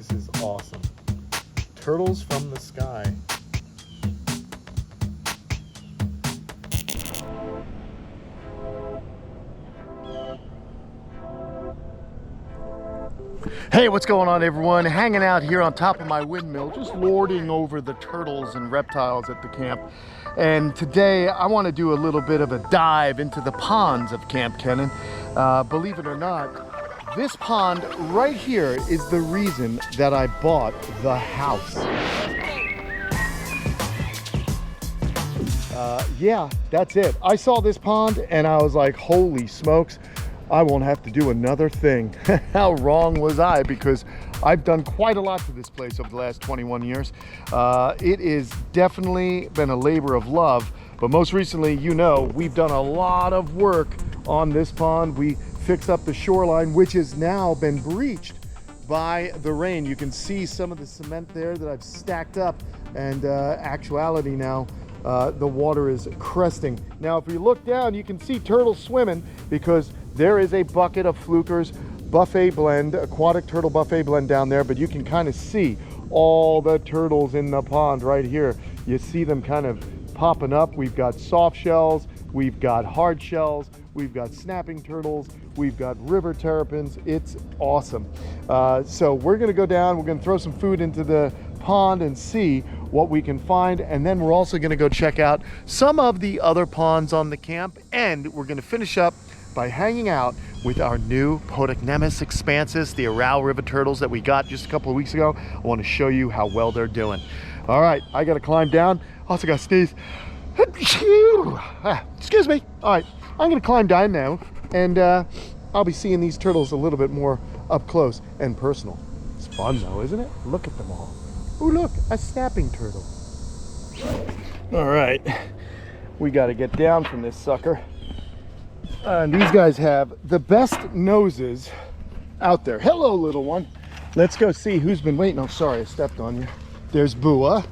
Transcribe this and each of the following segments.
This is awesome. Turtles from the sky. Hey, what's going on, everyone? Hanging out here on top of my windmill, just lording over the turtles and reptiles at the camp. And today I want to do a little bit of a dive into the ponds of Kamp Kenan. Believe it or not, this pond right here is the reason that I bought the house. Yeah, that's it. I saw this pond and I was like, holy smokes, I won't have to do another thing. How wrong was I? Because I've done quite a lot to this place over the last 21 years. It is definitely been a labor of love, but most recently, you know, we've done a lot of work on this pond. We fixed up the shoreline, which has now been breached by the rain. You can see some of the cement there that I've stacked up, and actuality now, the water is cresting. Now, if you look down, you can see turtles swimming because there is a bucket of Fluker's buffet blend, aquatic turtle buffet blend down there, but you can kind of see all the turtles in the pond right here. You see them kind of popping up. We've got soft shells, we've got hard shells, we've got snapping turtles, we've got river terrapins. It's awesome. So we're gonna go down, we're gonna throw some food into the pond and see what we can find, and then we're also gonna go check out some of the other ponds on the camp, and we're gonna finish up by hanging out with our new Podocnemis expansus, the Aral river turtles that we got just a couple of weeks ago. I want to show you how well they're doing. All right, I got to climb down. Also got to sneeze. Excuse me. All right, I'm going to climb down now, and I'll be seeing these turtles a little bit more up close and personal. It's fun though, isn't it? Look at them all. Oh, look, a snapping turtle. All right, we got to get down from this sucker. And these guys have the best noses out there. Hello, little one. Let's go see who's been waiting. Oh, sorry, I stepped on you. There's Bua.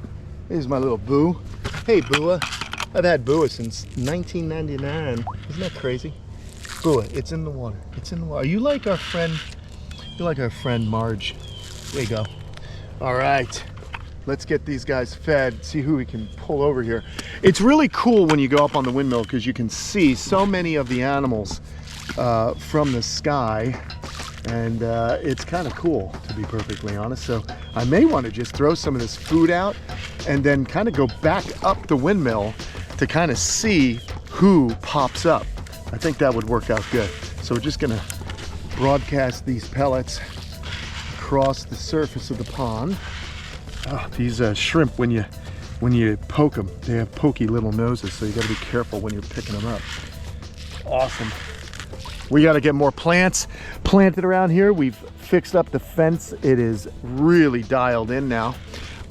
Here's my little Boo. Hey, Bua. I've had Bua since 1999. Isn't that crazy? Bua, it's in the water. It's in the water. Are you like our friend? You're like our friend Marge. There you go. All right. Let's get these guys fed, see who we can pull over here. It's really cool when you go up on the windmill because you can see so many of the animals from the sky, and it's kind of cool, to be perfectly honest. So I may want to just throw some of this food out and then kind of go back up the windmill to kind of see who pops up. I think that would work out good. So we're just gonna broadcast these pellets across the surface of the pond. Oh, these shrimp, when you poke them, they have pokey little noses, so you got to be careful when you're picking them up. Awesome. We got to get more plants planted around here. We've fixed up the fence. It is really dialed in now.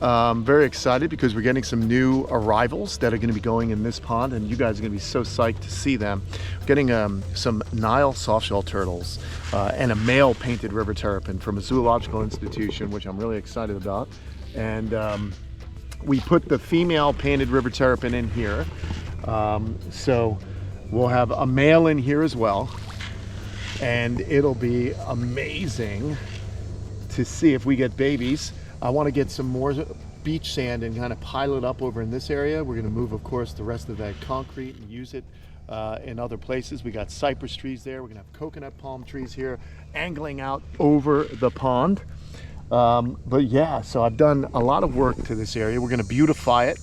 Very excited because we're getting some new arrivals that are going to be going in this pond, and you guys are going to be so psyched to see them. We're getting some Nile softshell turtles and a male painted river terrapin from a zoological institution, which I'm really excited about. And we put the female painted river terrapin in here. So we'll have a male in here as well. And it'll be amazing to see if we get babies. I want to get some more beach sand and kind of pile it up over in this area. We're going to move, of course, the rest of that concrete and use it in other places. We got cypress trees there. We're going to have coconut palm trees here angling out over the pond. But yeah, so I've done a lot of work to this area. We're going to beautify it,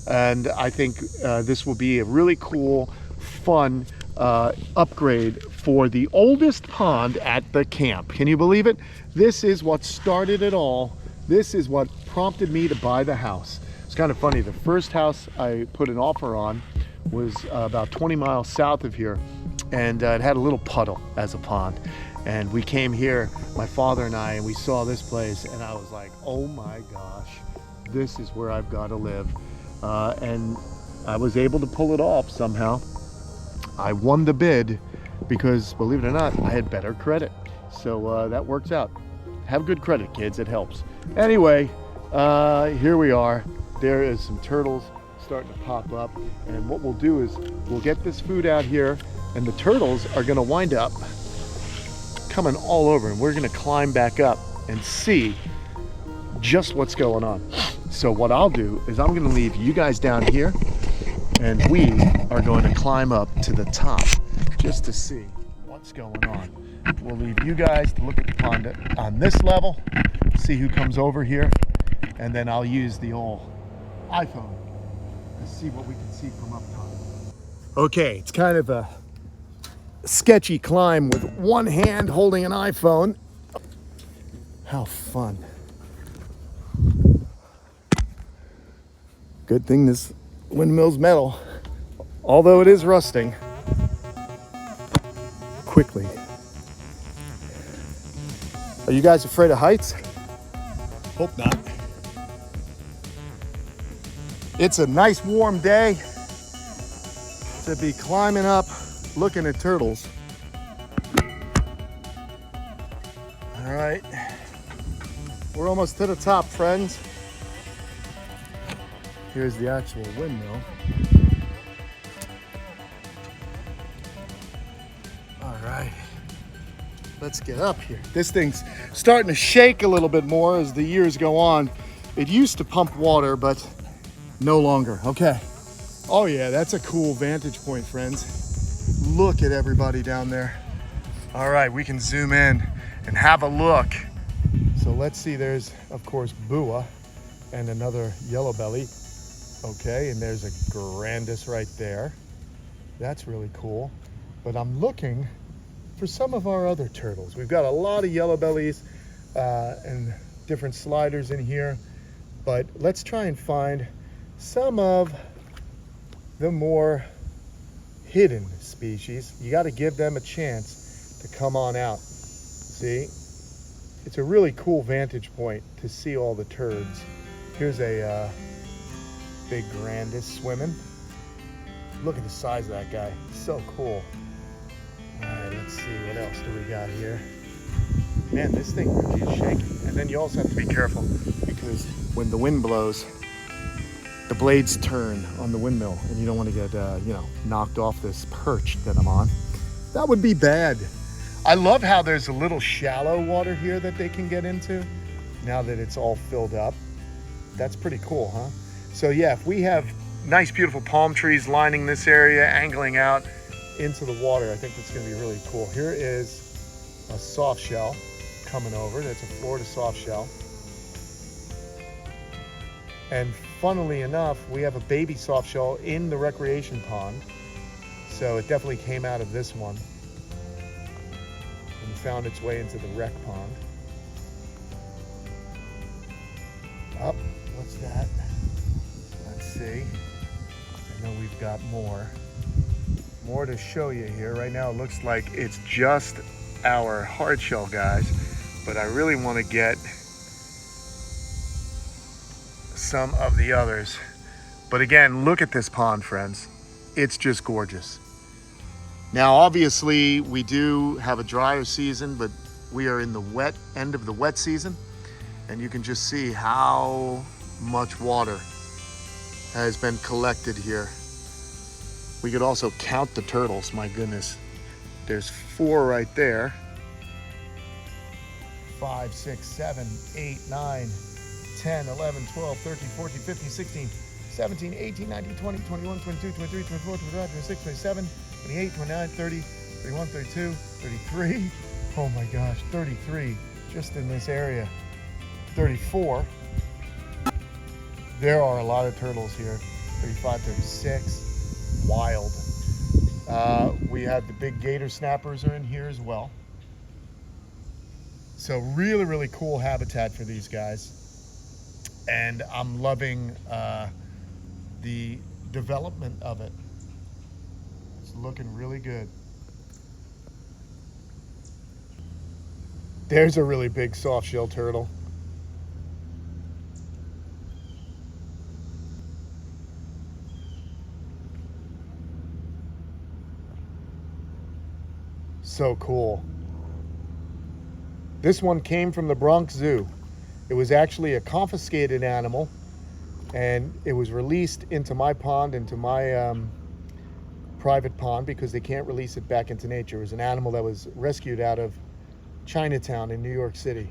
and I think this will be a really cool, fun upgrade for the oldest pond at the camp. Can you believe it? This is what started it all. This is what prompted me to buy the house. It's kind of funny. The first house I put an offer on was about 20 miles south of here, and it had a little puddle as a pond. And we came here, my father and I, and we saw this place, and I was like, oh my gosh, this is where I've got to live. And I was able to pull it off somehow. I won the bid because, believe it or not, I had better credit. So that works out. Have good credit, kids, it helps. Anyway, here we are. There is some turtles starting to pop up. And what we'll do is we'll get this food out here, and the turtles are gonna wind up coming all over, and we're gonna climb back up and see just what's going on. So what I'll do is I'm going to leave you guys down here, and we are going to climb up to the top just to see what's going on. We'll leave you guys to look at the pond on this level, see who comes over here, and then I'll use the old iPhone to see what we can see from up top. Okay, it's kind of a sketchy climb with one hand holding an iPhone. How fun. Good thing this windmill's metal, although it is rusting quickly. Are you guys afraid of heights? Hope not. It's a nice warm day to be climbing up, looking at turtles. All right, we're almost to the top, friends. Here's the actual windmill. All right, let's get up here. This thing's starting to shake a little bit more as the years go on. It used to pump water, but no longer. Okay. Oh yeah, that's a cool vantage point, friends. Look at everybody down there. All right, we can zoom in and have a look. So let's see, there's of course Bua and another yellow belly. Okay, and there's a grandis right there. That's really cool. But I'm looking for some of our other turtles. We've got a lot of yellow bellies and different sliders in here, but let's try and find some of the more hidden species. You got to give them a chance to come on out. See, it's a really cool vantage point to see all the turds. Here's a big grandis swimming. Look at the size of that guy. So cool. All right, let's see, what else do we got here? Man, this thing really is shaking. And then you also have to be careful because when the wind blows, the blades turn on the windmill, and you don't want to get knocked off this perch that I'm on. That would be bad. I love how there's a little shallow water here that they can get into now that it's all filled up. That's pretty cool, huh? So yeah, if we have nice beautiful palm trees lining this area, angling out into the water, I think that's going to be really cool. Here is a soft shell coming over. That's a Florida soft shell. And funnily enough, we have a baby soft shell in the recreation pond. So it definitely came out of this one and found its way into the rec pond. Up, what's that? Let's see. I know we've got more to show you here. Right now it looks like it's just our hard shell guys, but I really want to get some of the others. But again, look at this pond, friends. It's just gorgeous. Now obviously we do have a drier season, but we are in the wet end of the wet season, and you can just see how much water has been collected here. We could also count the turtles. My goodness, there's 4 right there. 5, 6, 7, 8, 9, 10, 11, 12, 13, 14, 15, 16, 17, 18, 19, 20, 21, 22, 23, 24, 25, 26, 27, 28, 29, 30, 31, 32, 33. Oh my gosh, 33 just in this area. 34. There are a lot of turtles here. 35, 36. Wild. We have the big gator snappers are in here as well. So really, really cool habitat for these guys. And I'm loving the development of it. It's looking really good. There's a really big soft-shell turtle. So cool. This one came from the Bronx Zoo. It was actually a confiscated animal, and it was released into my pond, into my private pond, because they can't release it back into nature. It was an animal that was rescued out of Chinatown in New York City.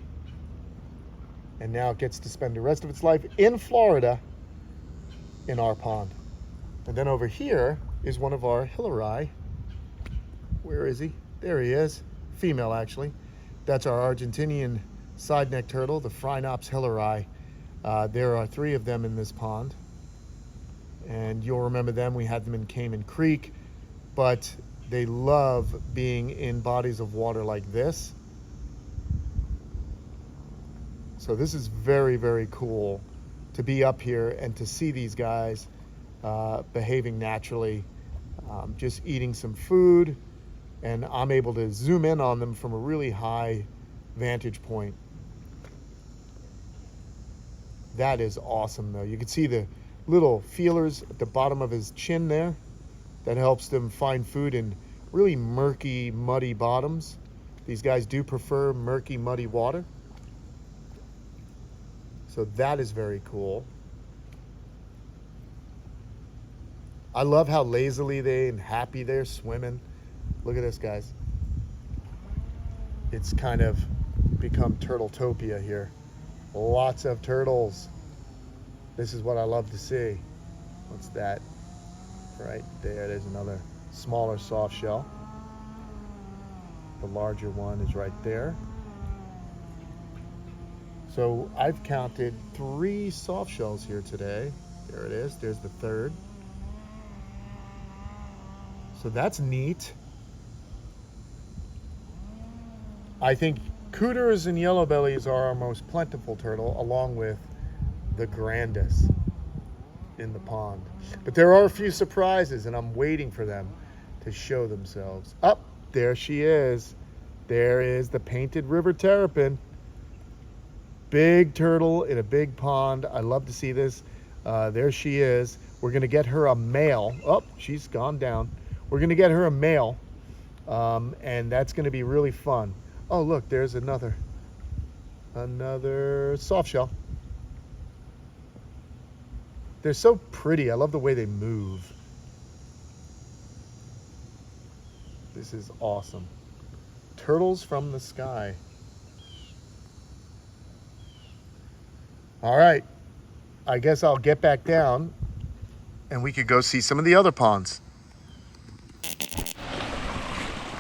And now it gets to spend the rest of its life in Florida in our pond. And then over here is one of our hilari. Where is he? There he is. Female, actually. That's our Argentinian side neck turtle, the Phrynops hilari. There are 3 of them in this pond. And you'll remember them. We had them in Cayman Creek. But they love being in bodies of water like this. So this is very, very cool to be up here and to see these guys behaving naturally, just eating some food, and I'm able to zoom in on them from a really high vantage point. That is awesome though. You can see the little feelers at the bottom of his chin there. That helps them find food in really murky, muddy bottoms. These guys do prefer murky, muddy water. So that is very cool. I love how lazily and happy they're swimming. Look at this, guys. It's kind of become Turtletopia here. Lots of turtles. This is what I love to see. What's that? Right there, there's another smaller soft shell. The larger one is right there. So I've counted 3 soft shells here today. There it is, there's the 3rd. So that's neat. I think cooters and yellow bellies are our most plentiful turtle, along with the grandis in the pond. But there are a few surprises, and I'm waiting for them to show themselves. Up, there she is. There is the painted river terrapin. Big turtle in a big pond. I love to see this. There she is. We're gonna get her a male. Oh, she's gone down. We're gonna get her a male, and that's gonna be really fun. Oh, look, there's another soft shell. They're so pretty. I love the way they move. This is awesome. Turtles from the sky. All right, I guess I'll get back down and we could go see some of the other ponds.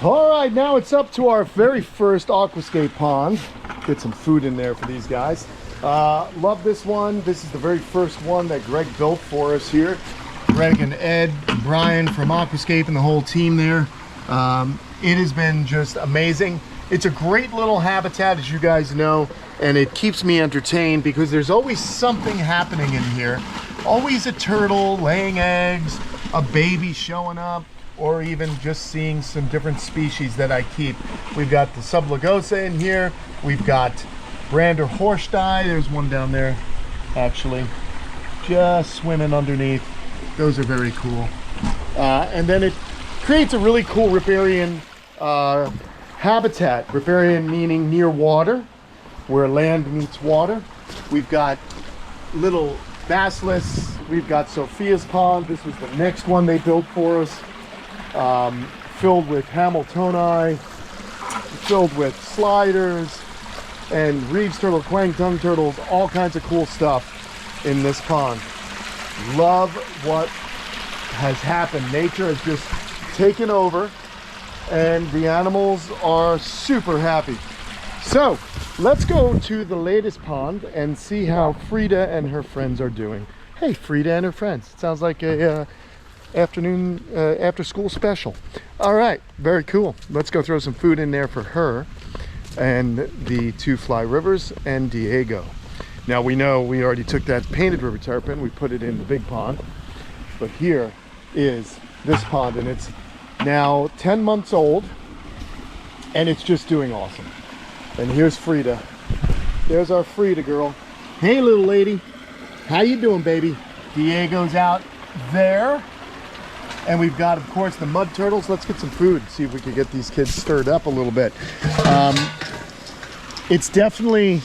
All right, now it's up to our very first aquascape pond. Get some food in there for these guys. Love this one. This is the very first one that Greg built for us here. Greg and Ed and Brian from Aquascape and the whole team there. It has been just amazing. It's a great little habitat, as you guys know, and it keeps me entertained because there's always something happening in here. Always a turtle laying eggs, a baby showing up, or even just seeing some different species that I keep. We've got the sublagosa in here. We've got Brander Horstei. There's one down there, actually, just swimming underneath. Those are very cool. And then it creates a really cool riparian habitat. Riparian meaning near water, where land meets water. We've got little basilisks. We've got Sophia's pond. This was the next one they built for us. Filled with Hamiltoni, filled with sliders, and Reeves turtle, Quang tongue turtles, all kinds of cool stuff in this pond. Love what has happened. Nature has just taken over, and the animals are super happy. So let's go to the latest pond and see how Frida and her friends are doing. Hey, Frida and her friends. It sounds like a afternoon after school special. All right, very cool. Let's go throw some food in there for her and the 2 fly rivers and Diego. Now we know we already took that painted river terrapin, we put it in the big pond, but here is this pond, and it's now 10 months old, and it's just doing awesome. And here's Frida. There's our Frida girl. Hey, little lady. How you doing, baby? Diego's out there. And we've got, of course, the mud turtles. Let's get some food, see if we can get these kids stirred up a little bit. It's definitely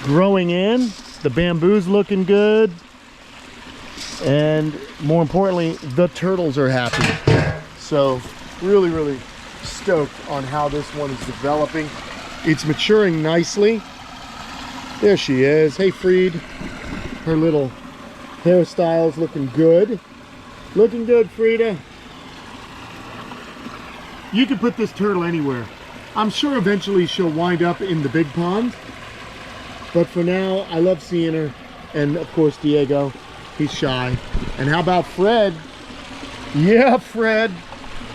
growing in. The bamboo's looking good. And more importantly, the turtles are happy. So really, really stoked on how this one is developing. It's maturing nicely. There she is. Hey, Freed. Her little hairstyle's looking good. Looking good, Frida. You can put this turtle anywhere. I'm sure eventually she'll wind up in the big pond. But for now, I love seeing her. And of course, Diego, he's shy. And how about Fred? Yeah, Fred.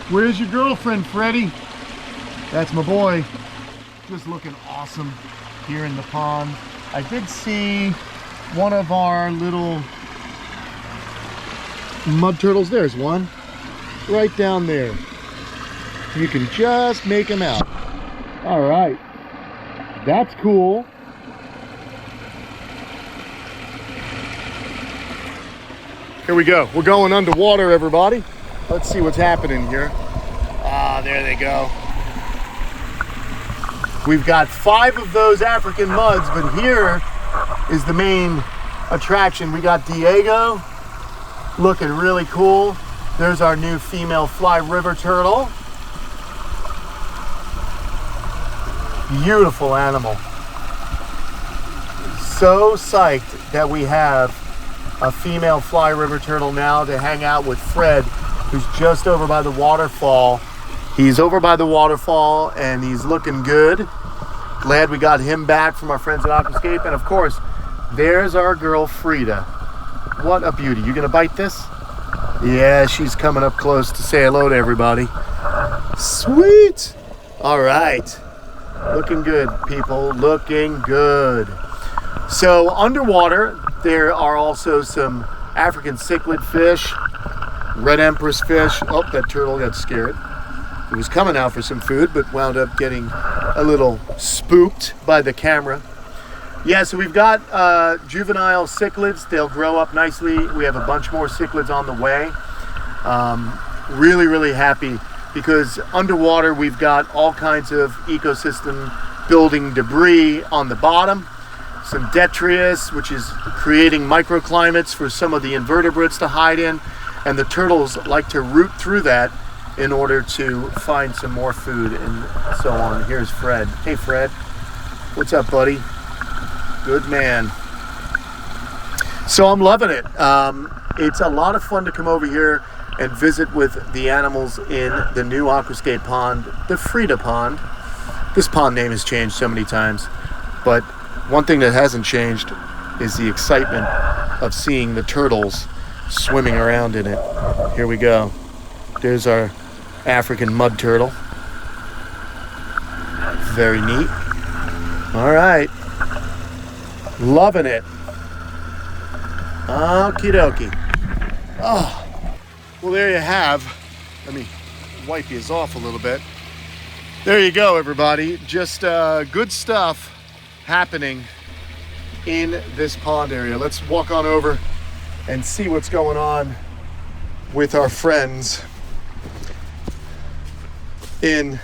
Where's your girlfriend, Freddy? That's my boy. Just looking awesome here in the pond. I did see one of our little mud turtles. There's one right down there. You can just make him out. All right, that's cool. Here we go. We're going underwater, everybody. Let's see what's happening here. Ah, there they go. We've got 5 of those African muds, but here is the main attraction. We got Diego looking really cool. There's our new female fly river turtle. Beautiful animal. So psyched that we have a female fly river turtle now to hang out with Fred, who's just over by the waterfall. He's over by the waterfall and he's looking good. Glad we got him back from our friends at Aquascape. And of course, there's our girl Frida. What a beauty. You gonna bite this? Yeah, she's coming up close to say hello to everybody. Sweet. All right. Looking good, people. Looking good. So underwater, there are also some African cichlid fish, red empress fish. Oh, that turtle got scared. It was coming out for some food, but wound up getting a little spooked by the camera. Yeah, so we've got juvenile cichlids. They'll grow up nicely. We have a bunch more cichlids on the way. Really, really happy because underwater we've got all kinds of ecosystem building debris on the bottom. Some detritus, which is creating microclimates for some of the invertebrates to hide in. And the turtles like to root through that in order to find some more food and so on. Here's Fred. Hey, Fred. What's up, buddy? Good man. So I'm loving it. It's a lot of fun to come over here and visit with the animals in the new Aquascape pond, the Frida pond. This pond name has changed so many times, but one thing that hasn't changed is the excitement of seeing the turtles swimming around in it. Here we go. There's our African mud turtle. Very neat. All right. Loving it. Okie dokie. Oh, well, there you have. Let me wipe these off a little bit. There you go, everybody. Just good stuff happening in this pond area. Let's walk on over and see what's going on with our friends in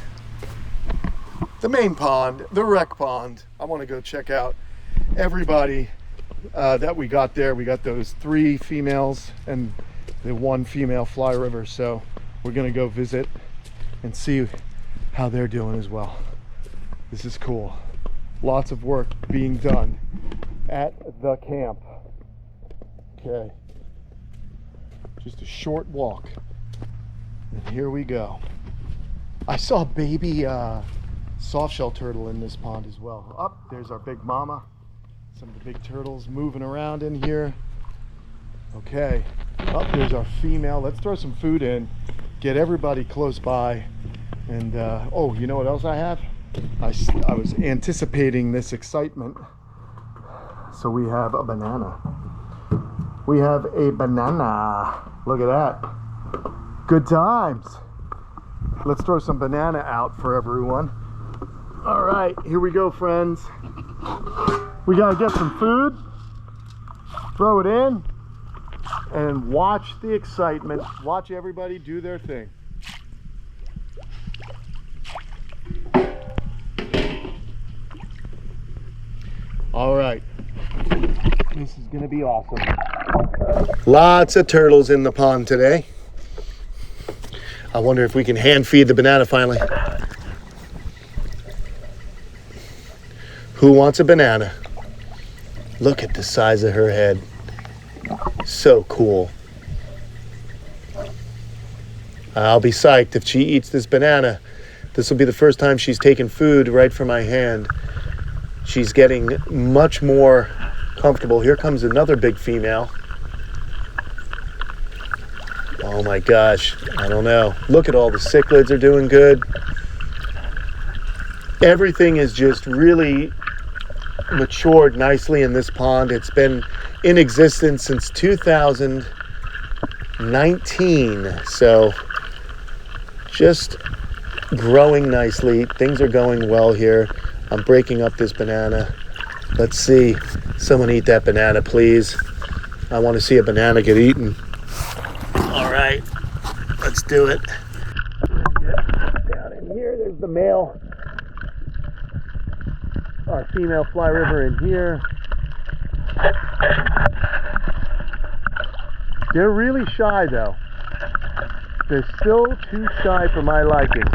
the main pond, the rec pond. I want to go check out everybody that we got there. We got those 3 females and the 1 female fly river, so we're gonna go visit and see how they're doing as well. This is cool. Lots of work being done at the camp. Okay, just a short walk and here we go. I saw a baby softshell turtle in this pond as well. Up there's our big mama. Some of the big turtles moving around in here. Okay, up there's our female. Let's throw some food in, get everybody close by. And oh, you know what else I have? I was anticipating this excitement. So we have a banana. We have a banana. Look at that. Good times. Let's throw some banana out for everyone. All right, here we go, friends. We gotta get some food, throw it in, and watch the excitement. Watch everybody do their thing. All right, this is gonna be awesome. Lots of turtles in the pond today. I wonder if we can hand feed the banana finally. Who wants a banana? Look at the size of her head. So cool. I'll be psyched if she eats this banana. This will be the first time she's taken food right from my hand. She's getting much more comfortable. Here comes another big female. Oh my gosh, I don't know. Look at all the cichlids are doing good. Everything is just really matured nicely in this pond. It's been in existence since 2019, so just growing nicely. Things are going well here. I'm breaking up this banana. Let's see. Someone eat that banana, please. I want to see a banana get eaten. All right, let's do it. Down in here, there's the male. Our female fly river in here. They're really shy though. They're still too shy for my liking.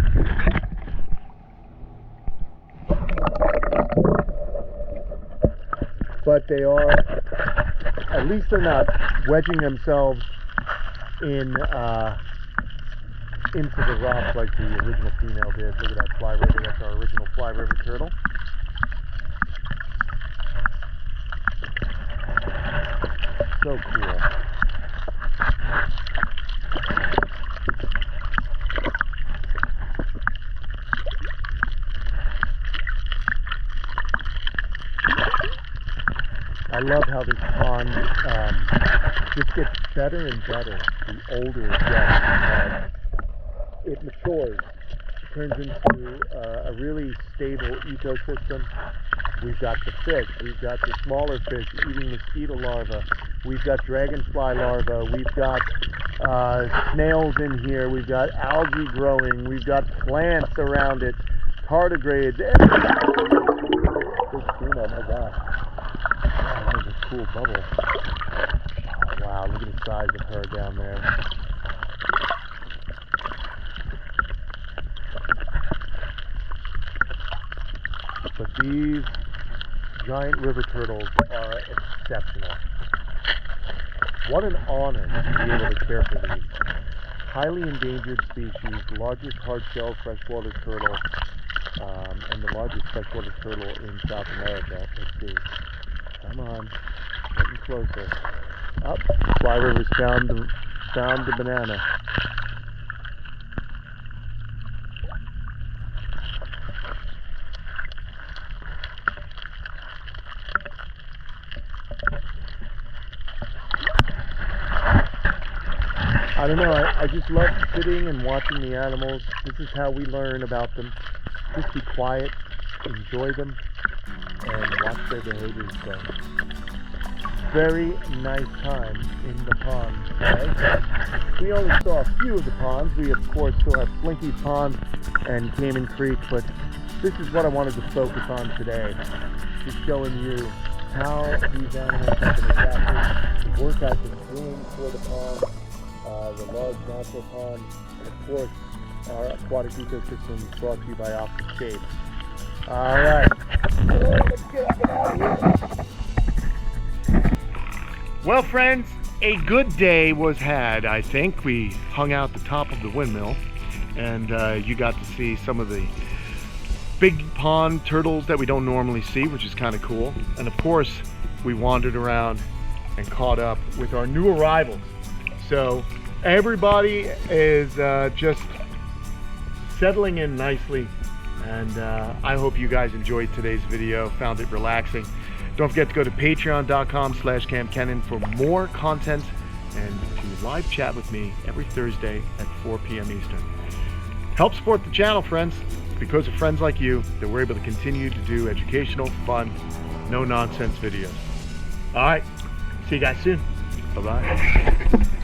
But they are, at least they're not wedging themselves into the rocks like the original female did. Look at that fly river. That's our original fly river turtle. So cool. I love how this pond just gets better and better the older it gets. It matures, turns into a really stable ecosystem. We've got the fish, we've got the smaller fish eating mosquito larvae, we've got dragonfly larvae, we've got snails in here, we've got algae growing, we've got plants around it, tardigrades. Big tuna, my gosh. Oh, that was a cool bubble. Oh, wow, look at the size of her down there. But these giant river turtles are exceptional. What an honor to be able to care for these. Highly endangered species, largest hard-shelled freshwater turtle, and the largest freshwater turtle in South America. Let's see. Come on, getting closer. Up, Fly River's found the banana. I don't know, I just love sitting and watching the animals. This is how we learn about them. Just be quiet, enjoy them, and watch their behaviors go. Very nice time in the pond today. We only saw a few of the ponds. We of course still have Slinky Pond and Cayman Creek, but this is what I wanted to focus on today. Just showing you how these animals have been adapted, the work I've been doing for the pond, the large natural pond, and of course our aquatic ecosystem brought to you by Aquascape. Alright, let's get up and out of here. Well friends, a good day was had, I think. We hung out the top of the Windmill and you got to see some of the big pond turtles that we don't normally see, which is kind of cool. And of course, we wandered around and caught up with our new arrivals. So everybody is just settling in nicely, and I hope you guys enjoyed today's video, found it relaxing. Don't forget to go to patreon.com/Kamp Kenan for more content and to live chat with me every Thursday at 4 p.m. Eastern. Help support the channel, friends. Because of friends like you that we're able to continue to do educational, fun, no nonsense videos. All right, see you guys soon. Bye-bye.